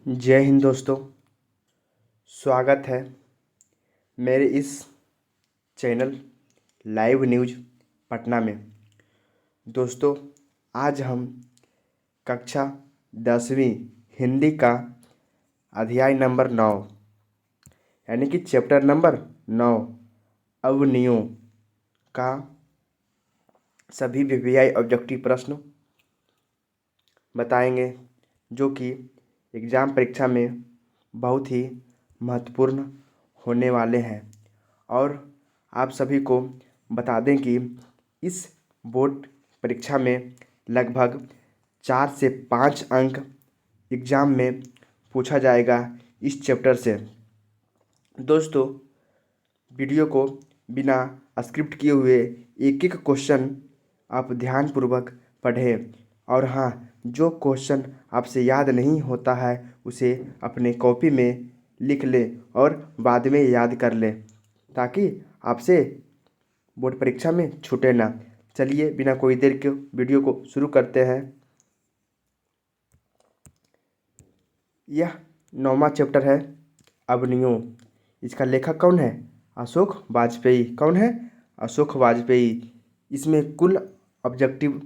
जय हिंद दोस्तों। स्वागत है मेरे इस चैनल लाइव न्यूज़ पटना में। दोस्तों, आज हम कक्षा 10वीं हिंदी का अध्याय नंबर 9 यानी कि चैप्टर नंबर 9 अवनियों का सभी वीवीआई ऑब्जेक्टिव प्रश्न बताएंगे, जो कि एग्ज़ाम परीक्षा में बहुत ही महत्वपूर्ण होने वाले हैं। और आप सभी को बता दें कि इस बोर्ड परीक्षा में लगभग 4 से 5 अंक एग्ज़ाम में पूछा जाएगा इस चैप्टर से। दोस्तों, वीडियो को बिना स्क्रिप्ट किए हुए एक एक क्वेश्चन आप ध्यानपूर्वक पढ़ें। और हाँ, जो क्वेश्चन आपसे याद नहीं होता है उसे अपने कॉपी में लिख लें और बाद में याद कर लें, ताकि आपसे बोर्ड परीक्षा में छूटे ना। चलिए बिना कोई देर के वीडियो को शुरू करते हैं। यह 9वां चैप्टर है अवनियों। इसका लेखक कौन है? अशोक वाजपेयी। कौन है? अशोक वाजपेयी। इसमें कुल ऑब्जेक्टिव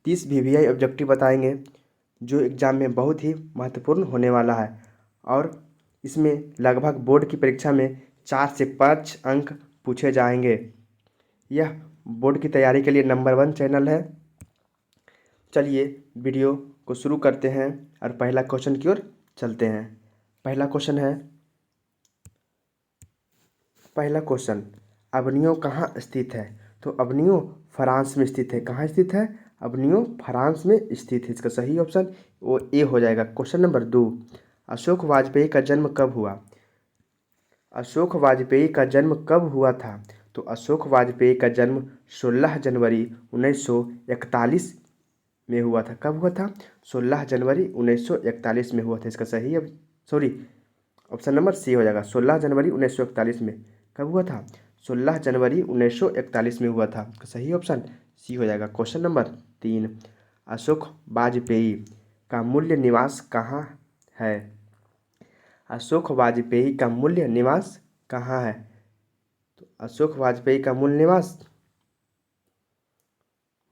30 वीवीआई ऑब्जेक्टिव बताएंगे, जो एग्ज़ाम में बहुत ही महत्वपूर्ण होने वाला है। और इसमें लगभग बोर्ड की परीक्षा में 4 से 5 अंक पूछे जाएंगे। यह बोर्ड की तैयारी के लिए नंबर 1 चैनल है। चलिए वीडियो को शुरू करते हैं और पहला क्वेश्चन की ओर चलते हैं। पहला क्वेश्चन, अवनियों कहाँ स्थित है? तो अवनियों फ्रांस में स्थित है। कहाँ स्थित है? अवनियों फ्रांस में स्थित है। इसका सही ऑप्शन वो ए हो जाएगा। क्वेश्चन नंबर 2, अशोक वाजपेयी का जन्म कब हुआ? अशोक वाजपेयी का जन्म कब हुआ था? तो अशोक वाजपेयी का जन्म 16 जनवरी 1941 में हुआ था। कब हुआ था? 16 जनवरी 1941 में हुआ था। इसका सही अब ऑप्शन नंबर सी हो जाएगा। 16 जनवरी 1941 में कब हुआ था? 16 जनवरी 1941 में हुआ था। सही ऑप्शन सी हो जाएगा। क्वेश्चन नंबर 3, अशोक वाजपेयी का मूल निवास कहाँ है? अशोक वाजपेयी का मूल निवास कहाँ है? तो अशोक वाजपेयी का मूल निवास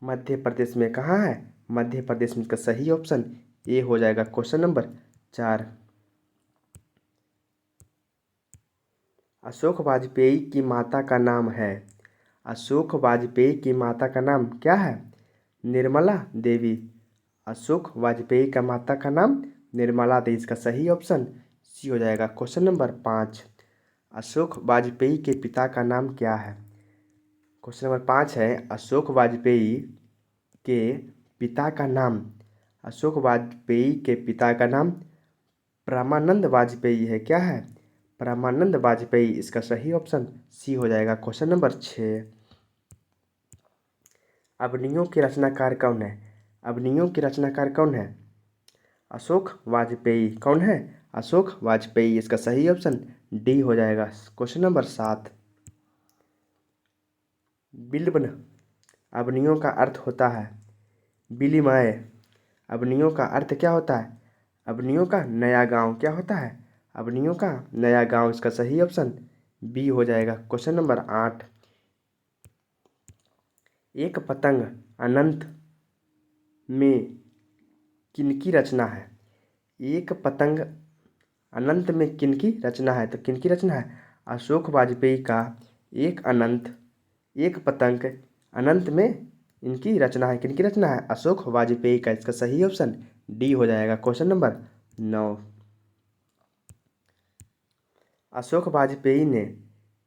मध्य प्रदेश में। कहाँ है? मध्य प्रदेश में। इसका सही ऑप्शन ए हो जाएगा। क्वेश्चन नंबर 4, अशोक वाजपेयी की माता का नाम है? अशोक वाजपेयी की माता का नाम क्या है? निर्मला देवी। अशोक वाजपेयी का माता का नाम निर्मला देवी। इसका सही ऑप्शन सी हो जाएगा। क्वेश्चन नंबर 5, अशोक वाजपेयी के पिता का नाम क्या है? क्वेश्चन नंबर 5 है, अशोक वाजपेयी के पिता का नाम। अशोक वाजपेयी के पिता का नाम परमानंद वाजपेयी है। क्या है? परमानंद वाजपेयी। इसका सही ऑप्शन सी हो जाएगा। क्वेश्चन नंबर 6, अवनियों के रचनाकार कौन है? अवनियों के रचनाकार कौन है? अशोक वाजपेयी। कौन है? अशोक वाजपेयी। इसका सही ऑप्शन डी हो जाएगा। क्वेश्चन नंबर 7, बिल्वन अवनियों का अर्थ होता है विलिमय। अवनियों का अर्थ क्या होता है? अवनियों का नया गांव। क्या होता है? अवनियों का नया गांव। इसका सही ऑप्शन बी हो जाएगा। क्वेश्चन नंबर 8, एक पतंग अनंत में किनकी रचना है? एक पतंग अनंत में किनकी रचना है? तो किनकी रचना है? अशोक वाजपेयी का एक पतंग अनंत में इनकी रचना है। किनकी रचना है? अशोक वाजपेयी का। इसका सही ऑप्शन डी हो जाएगा। क्वेश्चन नंबर 9, अशोक वाजपेयी ने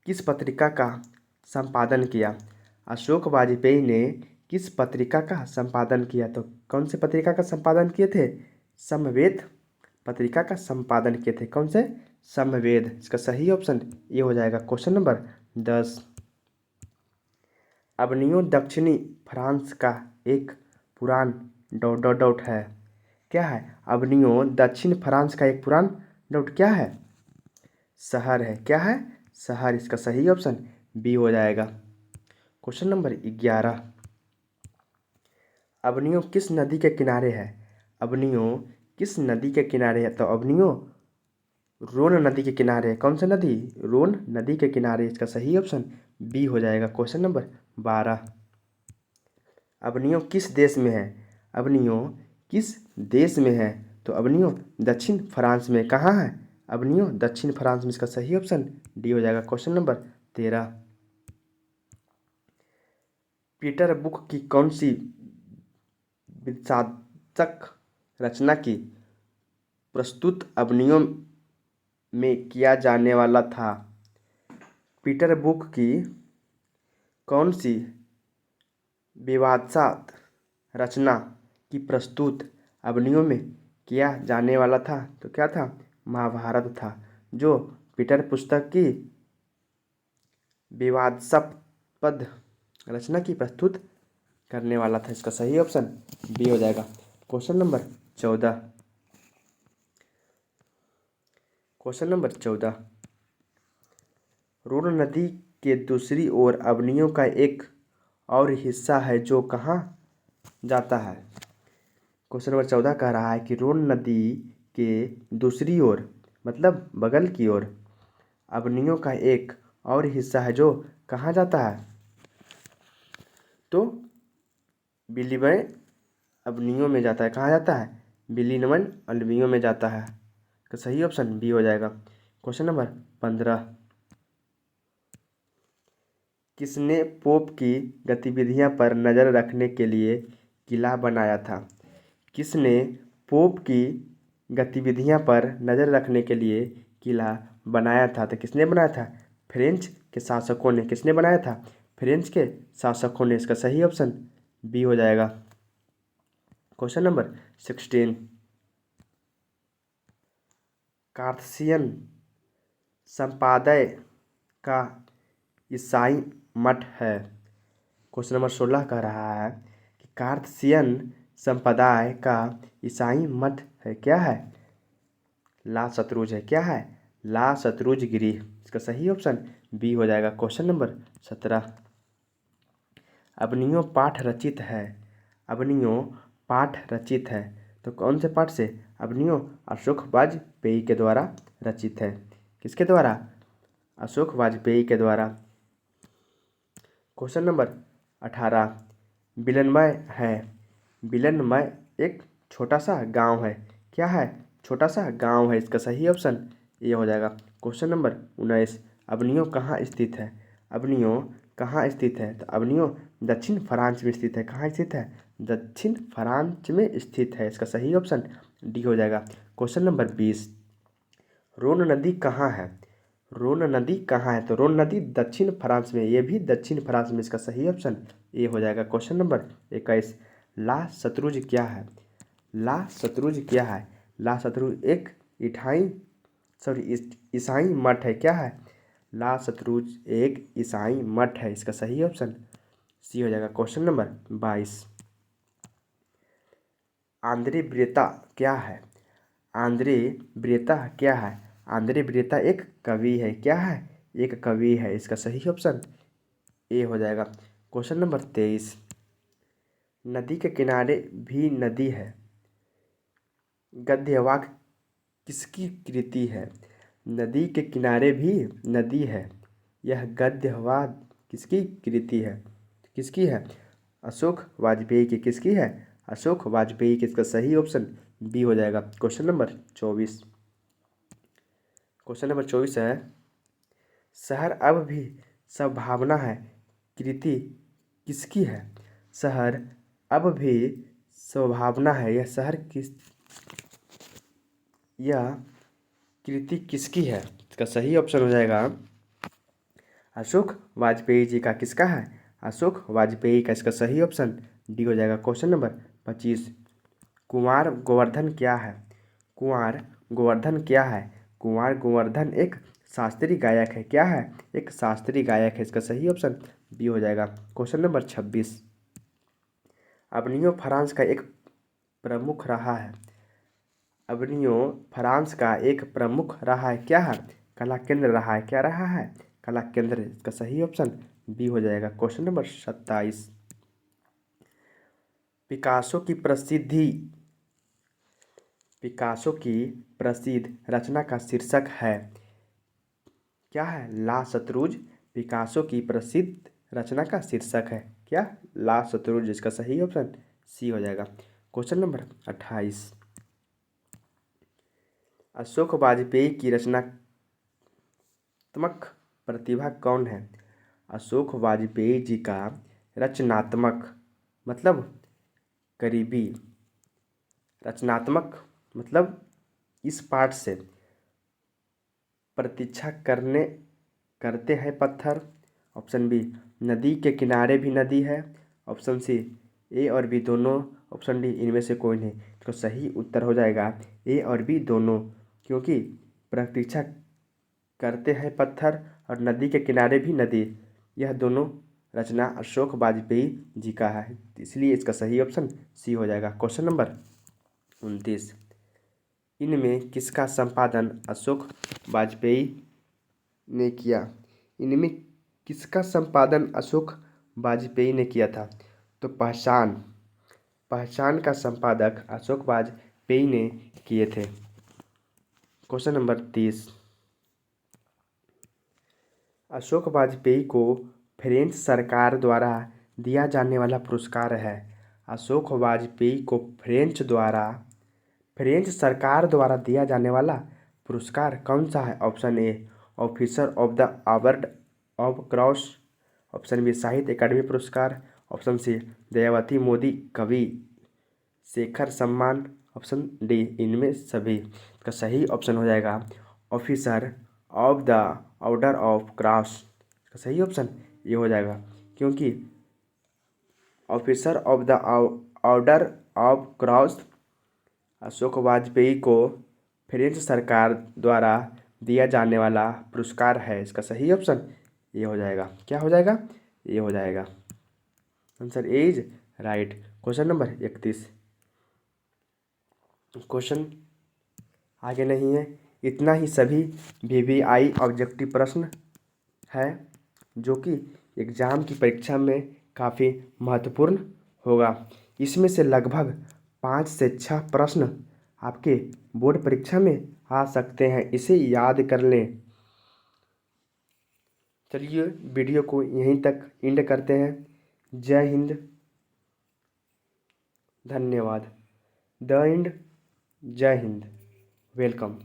किस पत्रिका का संपादन किया? अशोक वाजपेयी ने किस पत्रिका का संपादन किया? तो कौन से पत्रिका का संपादन किए थे? समवेद पत्रिका का संपादन किए थे। कौन से? समवेद। इसका सही ऑप्शन ये हो जाएगा। क्वेश्चन नंबर 10, अवनियों दक्षिणी फ्रांस का एक पुरान डॉट है। क्या है? अवनियों दक्षिण फ्रांस का एक पुरान डॉट क्या है? शहर है। क्या है? शहर। इसका सही ऑप्शन बी हो जाएगा। क्वेश्चन नंबर 11, अवनियों किस नदी के किनारे है? अवनियों किस नदी के किनारे है? तो अवनियों रोन नदी के किनारे है। कौन सा नदी? रोन नदी के किनारे। इसका सही ऑप्शन बी हो जाएगा। Question number 12। अवनियों किस देश में है? अवनियों किस देश में है? तो अवनियों दक्षिण फ्रांस में। कहाँ है? अवनियों दक्षिण फ्रांस में। इसका सही ऑप्शन डी हो जाएगा। Question number 13। पीटर बुक की कौन सी विध्वंसक रचना की प्रस्तुत अवनियों में किया जाने वाला था? पीटर बुक की कौन सी विवादास्पद रचना की प्रस्तुत अवनियों में किया जाने वाला था? तो क्या था? महाभारत था, जो पीटर पुस्तक की विवादास्पद रचना की प्रस्तुत करने वाला था। इसका सही ऑप्शन बी हो जाएगा। Question number 14। Question number 14। रोन नदी के दूसरी ओर अवनियों का एक और हिस्सा है जो कहाँ जाता है? क्वेश्चन नंबर 14 कह रहा है कि रोन नदी के दूसरी ओर मतलब बगल की ओर अवनियों का एक और हिस्सा है जो कहाँ जाता है? तो विलियम अवनियों में जाता है। कहाँ जाता है? विलियम अवनियों में जाता है। तो सही ऑप्शन बी हो जाएगा। Question number 15। किसने पोप की गतिविधियों पर नज़र रखने के लिए किला बनाया था? किसने पोप की गतिविधियों पर नज़र रखने के लिए किला बनाया था? तो किसने बनाया था? फ्रेंच के शासकों ने। किसने बनाया था? फ्रेंच के शासकों ने। इसका सही ऑप्शन बी हो जाएगा। Question number 16। कार्थियन संप्रदाय का ईसाई मठ है। क्वेश्चन नंबर 16 कह रहा है कि कार्थियन संप्रदाय का ईसाई मठ है। क्या है? ला शत्रुज है। क्या है? ला शत्रुज गिरी। इसका सही ऑप्शन बी हो जाएगा। Question number 17। अवनियों पाठ रचित है। अवनियों पाठ रचित है तो कौन से पाठ से? अवनियों अशोक वाजपेयी के द्वारा रचित है। किसके द्वारा? अशोक वाजपेयी के द्वारा। Question number 18। बिलनमय है। बिलनमय एक छोटा सा गांव है। क्या है? छोटा सा गांव है। इसका सही ऑप्शन ये हो जाएगा। Question number 19। अवनियों कहाँ स्थित है? अवनियों कहाँ स्थित है? तो अवनियों दक्षिण फ्रांस में स्थित है। कहाँ स्थित है? दक्षिण फ्रांस में स्थित है। इसका सही ऑप्शन डी हो जाएगा। Question number 20। रोन नदी कहाँ है? रोन नदी कहाँ है? तो रोन नदी दक्षिण फ्रांस में। ये भी दक्षिण फ्रांस में। इसका सही ऑप्शन ए हो जाएगा। Question number 21। ला शत्रुज क्या है? ला शत्रुज क्या है? ला शत्रुज एक ईसाई मठ है। क्या है? ला शत्रुज एक ईसाई मठ है। इसका सही ऑप्शन सी हो जाएगा। Question number 22। आंद्रे ब्रेता क्या है? आंद्रे ब्रेता क्या है? आंद्रे ब्रेता एक कवि है। क्या है? एक कवि है। इसका सही ऑप्शन ए हो जाएगा। Question number 23। नदी के किनारे भी नदी है। गद्य वाक्य किसकी कृति है? नदी के किनारे भी नदी है। यह गद्य वाक्य किसकी कृति है? किसकी है? अशोक वाजपेयी की। किसकी है? अशोक वाजपेयी की। इसका सही ऑप्शन बी हो जाएगा। Question number 24। क्वेश्चन नंबर 24 है शहर अब भी संभावना है कृति किसकी है? शहर अब भी संभावना है। यह कृति किसकी है? इसका सही ऑप्शन हो जाएगा अशोक वाजपेयी जी का। किसका है? अशोक वाजपेयी का। इसका सही ऑप्शन डी हो जाएगा। Question number 25। कुंवर गोवर्धन क्या है? कुंवर गोवर्धन क्या है? कुंवर गोवर्धन एक शास्त्रीय गायक है। क्या है? एक शास्त्रीय गायक है। इसका सही ऑप्शन बी हो जाएगा। Question number 26। अवनियों फ्रांस का एक प्रमुख रहा है। अवनियों फ्रांस का एक प्रमुख रहा है। क्या है? कला केंद्र रहा है। क्या रहा है? कला केंद्र। इसका सही ऑप्शन बी हो जाएगा। Question number 27। पिकासो की प्रसिद्धि पिकासो की प्रसिद्ध रचना का शीर्षक है, क्या है? ला शत्रुज पिकासो की प्रसिद्ध रचना का शीर्षक है क्या? ला शत्रुज। इसका सही ऑप्शन सी हो जाएगा। क्वेश्चन नंबर 28, अशोक वाजपेयी की रचनात्मक प्रतिभा कौन है? अशोक वाजपेयी जी का रचनात्मक मतलब करीबी, रचनात्मक मतलब इस पाठ से प्रतीक्षा करते हैं पत्थर। ऑप्शन बी, नदी के किनारे भी नदी है। ऑप्शन सी, ए और बी दोनों। ऑप्शन डी, इनमें से कोई नहीं। तो सही उत्तर हो जाएगा ए और बी दोनों, क्योंकि प्रतीक्षा करते हैं पत्थर और नदी के किनारे भी नदी, यह दोनों रचना अशोक वाजपेयी जी का है, इसलिए इसका सही ऑप्शन सी हो जाएगा। क्वेश्चन नंबर 29, इनमें किसका संपादन अशोक वाजपेयी ने किया? इनमें किसका संपादन अशोक वाजपेयी ने किया था? तो पहचान पहचान का संपादक अशोक वाजपेयी ने किए थे। क्वेश्चन नंबर 30, अशोक वाजपेयी को फ्रेंच सरकार द्वारा दिया जाने वाला पुरस्कार है। अशोक वाजपेयी को फ्रेंच सरकार द्वारा दिया जाने वाला पुरस्कार कौन सा है? Option A, officer of the order of cross. Option B, Sahitya Akademi पुरस्कार। ऑप्शन सी, दयावती मोदी कवि शेखर सम्मान। ऑप्शन डी, इनमें सभी। इसका सही ऑप्शन हो जाएगा officer of the order of cross. इसका सही ऑप्शन ये हो जाएगा, क्योंकि officer of the order of cross Ashok Vajpayee को फ्रेंच सरकार द्वारा दिया जाने वाला पुरस्कार है। इसका सही ऑप्शन ये हो जाएगा। क्या हो जाएगा? ये हो जाएगा। Answer A is right. Question number 31, question आगे नहीं है, इतना ही सभी वीवीआई ऑब्जेक्टिव प्रश्न है, जो कि एग्ज़ाम की परीक्षा में काफ़ी महत्वपूर्ण होगा। इसमें से लगभग 5 से 6 प्रश्न आपके बोर्ड परीक्षा में आ सकते हैं, इसे याद कर लें। चलिए वीडियो को यहीं तक एंड करते हैं। जय हिंद, धन्यवाद। द एंड, जय हिंद, वेलकम।